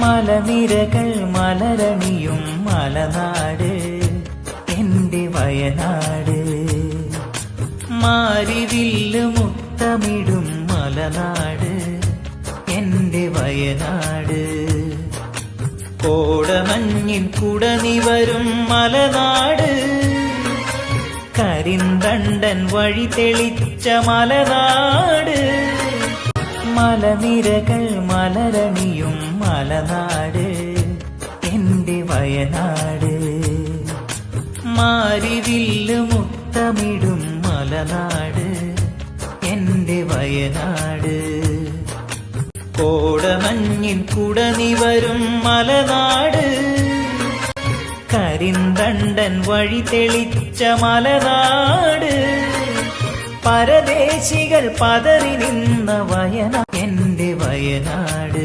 മലനിരകൾ മലരണിയും മലനാട് എന്റെ വയനാട്. മാരിവില്ല് മുത്തമിടും മലനാട് എന്റെ വയനാട്. കോടമഞ്ഞിൻ കുടനിവരും മലനാട്, കരിന്തണ്ടൻ വഴി തെളിച്ച മലനാട്. മലനിരകൾ മലരണിയും മലനാട് എന്റെ വയനാട്. മാരിവില്ല് മുത്തമിടും മലനാട് എന്റെ വയനാട്. കോടമഞ്ഞിൻ കുടനിവരും മലനാട്, കരിന്തണ്ടൻ വഴി തെളിച്ച മലനാട്. പരദേശികൾ പതറി നിന്ന വയനാട് എന്റെ വയനാട്.